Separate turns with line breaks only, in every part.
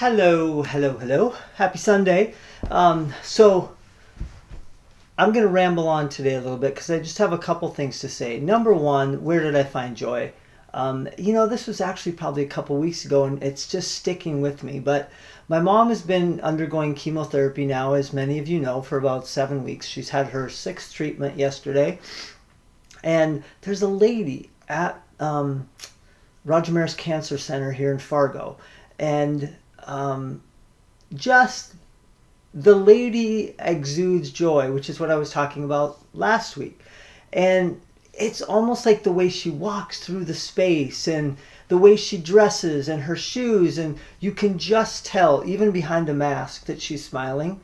Hello, hello, hello. Happy Sunday. So I'm going to ramble on today a little bit because I just have a couple things to say. Number one, where did I find joy? This was actually probably a couple weeks ago and it's just sticking with me. But my mom has been undergoing chemotherapy now, as many of you know, for about 7 weeks. She's had her 6th treatment yesterday. And there's a lady at Roger Maris Cancer Center here in Fargo. And just the lady exudes joy, which is what I was talking about last week. And it's almost like the way she walks through the space and the way she dresses and her shoes. And you can just tell, even behind a mask, that she's smiling.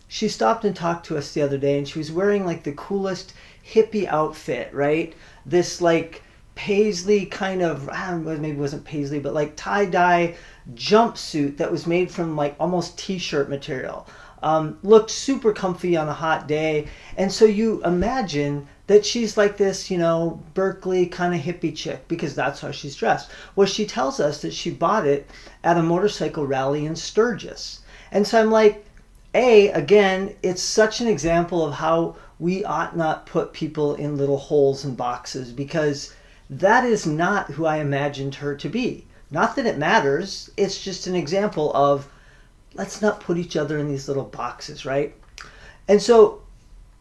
She stopped and talked to us the other day and she was wearing like the coolest hippie outfit, right? This like paisley kind of, I don't know, maybe it wasn't paisley, but like tie-dye jumpsuit that was made from like almost t-shirt material. Looked super comfy on a hot day. And so you imagine that she's like this, Berkeley kind of hippie chick because that's how she's dressed. Well, she tells us that she bought it at a motorcycle rally in Sturgis. And so I'm like, again, it's such an example of how we ought not put people in little holes and boxes, because that is not who I imagined her to be. Not that it matters. It's just an example of, let's not put each other in these little boxes, right? And so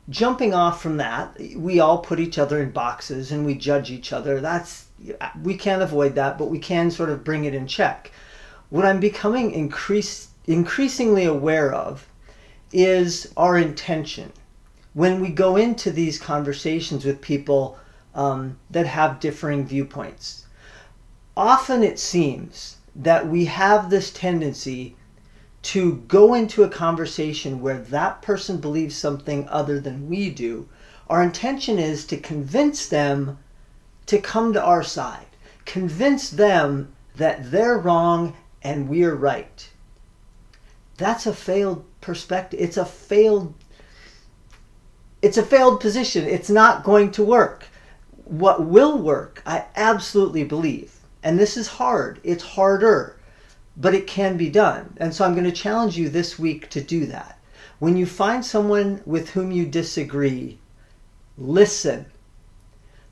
jumping off from that, we all put each other in boxes and we judge each other. We can't avoid that, but we can sort of bring it in check. What I'm becoming increasingly aware of is our intention. When we go into these conversations with people that have differing viewpoints, often it seems that we have this tendency to go into a conversation where that person believes something other than we do. Our intention is to convince them to come to our side, convince them that they're wrong and we're right. That's a failed perspective. It's a failed position. It's not going to work. What will work, I absolutely believe, and this is hard, it's harder, but it can be done. And so I'm going to challenge you this week to do that. When you find someone with whom you disagree, listen.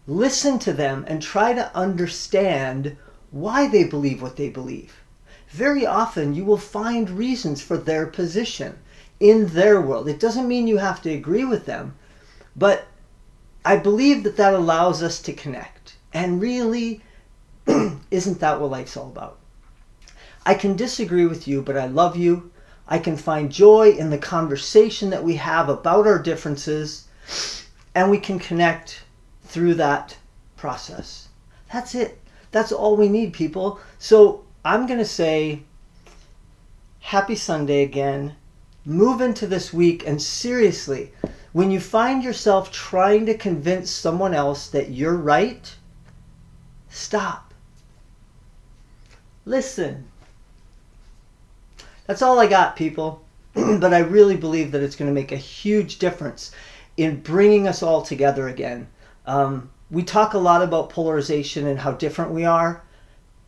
Listen to them and try to understand why they believe what they believe. Very often you will find reasons for their position in their world. It doesn't mean you have to agree with them, but I believe that allows us to connect. And really, isn't that what life's all about? I can disagree with you, but I love you. I can find joy in the conversation that we have about our differences, and we can connect through that process. That's it. That's all we need, people. So I'm going to say, happy Sunday again. Move into this week, and seriously, when you find yourself trying to convince someone else that you're right, stop. Listen. That's all I got, people. But I really believe that it's going to make a huge difference in bringing us all together again. We talk a lot about polarization and how different we are,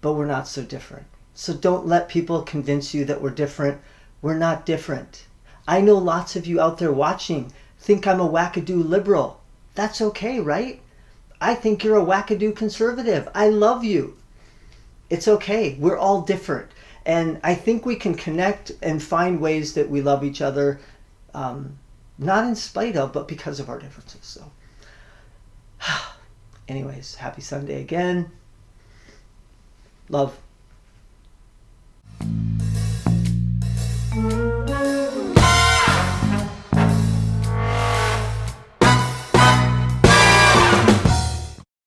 but we're not so different. So don't let people convince you that we're different. We're not different. I know lots of you out there watching think I'm a wackadoo liberal. That's okay, right? I think you're a wackadoo conservative. I love you. It's okay. We're all different. And I think we can connect and find ways that we love each other, not in spite of, but because of our differences. So, anyways, happy Sunday again. Love.